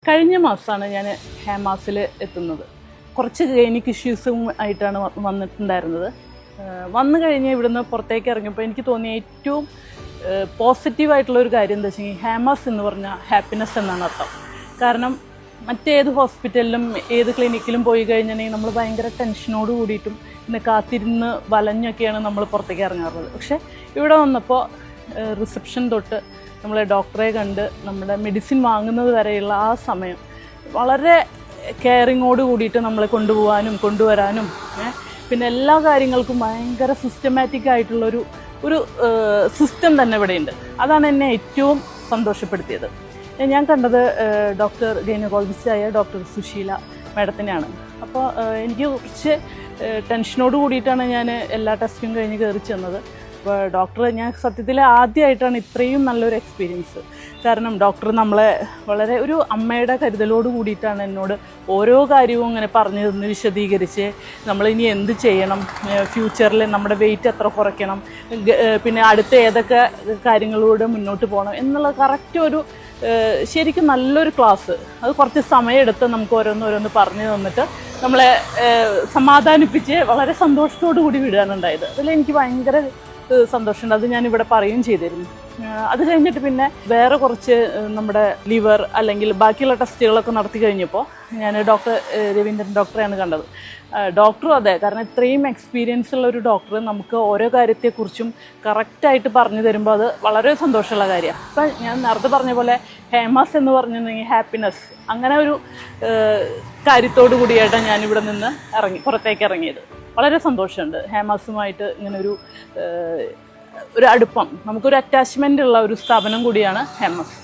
കഴിഞ്ഞ മാസമാണ് ഞാൻ ഹേമാസിൽ എത്തുന്നത്. കുറച്ച് ഗൈനിക് ഇഷ്യൂസും ആയിട്ടാണ് വന്നിട്ടുണ്ടായിരുന്നത്. വന്നു കഴിഞ്ഞ് ഇവിടുന്ന് പുറത്തേക്ക് ഇറങ്ങിയപ്പോൾ എനിക്ക് തോന്നിയ ഏറ്റവും പോസിറ്റീവായിട്ടുള്ളൊരു കാര്യം എന്താ വെച്ചെങ്കിൽ ഹേമാസ് എന്ന് പറഞ്ഞാൽ ഹാപ്പിനെസ് എന്നാണ് അർത്ഥം. കാരണം മറ്റേത് ഹോസ്പിറ്റലിലും ഏത് ക്ലിനിക്കിലും പോയി കഴിഞ്ഞിട്ടുണ്ടെങ്കിൽ നമ്മൾ ഭയങ്കര ടെൻഷനോട് കൂടിയിട്ടും പിന്നെ കാത്തിരുന്ന് വലഞ്ഞൊക്കെയാണ് നമ്മൾ പുറത്തേക്ക് ഇറങ്ങാറുള്ളത്. പക്ഷേ ഇവിടെ വന്നപ്പോൾ റിസപ്ഷൻ തൊട്ട് നമ്മളെ ഡോക്ടറെ കണ്ട് നമ്മുടെ മെഡിസിൻ വാങ്ങുന്നത് വരെയുള്ള ആ സമയം വളരെ കെയറിങ്ങോട് കൂടിയിട്ട് നമ്മളെ കൊണ്ടുവരാനും പിന്നെ എല്ലാ കാര്യങ്ങൾക്കും ഭയങ്കര സിസ്റ്റമാറ്റിക് ആയിട്ടുള്ളൊരു സിസ്റ്റം തന്നെ ഇവിടെയുണ്ട്. അതാണ് എന്നെ ഏറ്റവും സന്തോഷപ്പെടുത്തിയത്. ഞാൻ കണ്ടത് ഡോക്ടർ ഗൈനക്കോളജിസ്റ്റായ ഡോക്ടർ സുശീല മാഡത്തിനെയാണ്. അപ്പോൾ എനിക്ക് കുറച്ച് ടെൻഷനോട് കൂടിയിട്ടാണ് ഞാൻ എല്ലാ ടെസ്റ്റും കഴിഞ്ഞ് കയറി ചെന്നത്. അപ്പോൾ ഡോക്ടർ ഞാൻ സത്യത്തിൽ ആദ്യമായിട്ടാണ് ഇത്രയും നല്ലൊരു എക്സ്പീരിയൻസ്. കാരണം ഡോക്ടർ നമ്മളെ വളരെ ഒരു അമ്മയുടെ കരുതലോട് കൂടിയിട്ടാണ് എന്നോട് ഓരോ കാര്യവും ഇങ്ങനെ പറഞ്ഞു തന്ന് വിശദീകരിച്ച് നമ്മളിനി എന്ത് ചെയ്യണം, ഫ്യൂച്ചറിൽ നമ്മുടെ വെയിറ്റ് എത്ര കുറയ്ക്കണം, പിന്നെ അടുത്ത ഏതൊക്കെ കാര്യങ്ങളിലൂടെ മുന്നോട്ട് പോകണം എന്നുള്ള കറക്റ്റ് ഒരു ശരിക്കും നല്ലൊരു ക്ലാസ്. അത് കുറച്ച് സമയമെടുത്ത് നമുക്ക് ഓരോന്നോരോന്ന് പറഞ്ഞു തന്നിട്ട് നമ്മളെ സമാധാനിപ്പിച്ച് വളരെ സന്തോഷത്തോടു കൂടി വിടാനുണ്ടായത്. അതിലെനിക്ക് ഭയങ്കര സന്തോഷമുണ്ട്. അത് ഞാനിവിടെ പറയുകയും ചെയ്തിരുന്നു. അത് കഴിഞ്ഞിട്ട് പിന്നെ വേറെ കുറച്ച് നമ്മുടെ ലിവർ അല്ലെങ്കിൽ ബാക്കിയുള്ള ടെസ്റ്റുകളൊക്കെ നടത്തി കഴിഞ്ഞപ്പോൾ ഞാൻ ഡോക്ടർ രവീന്ദ്രൻ ഡോക്ടറെയാണ് കണ്ടത്. ഡോക്ടറും അതെ, കാരണം ഇത്രയും എക്സ്പീരിയൻസ് ഉള്ള ഒരു ഡോക്ടർ നമുക്ക് ഓരോ കാര്യത്തെക്കുറിച്ചും കറക്റ്റായിട്ട് പറഞ്ഞു തരുമ്പോൾ അത് വളരെ സന്തോഷമുള്ള കാര്യമാണ്. ഇപ്പം ഞാൻ നേരത്തെ പറഞ്ഞ പോലെ ഹേമാസ് എന്ന് പറഞ്ഞിട്ടുണ്ടെങ്കിൽ ഹാപ്പിനെസ്, അങ്ങനെ ഒരു കാര്യത്തോടു കൂടിയായിട്ടാണ് ഞാനിവിടെ നിന്ന് പുറത്തേക്ക് ഇറങ്ങിയത്. വളരെ സന്തോഷമുണ്ട് ഹേമാസുമായിട്ട് ഇങ്ങനൊരു അടുപ്പം, നമുക്കൊരു അറ്റാച്ച്മെൻ്റ് ഉള്ള ഒരു സ്ഥാപനം കൂടിയാണ് ഹേമാസ്.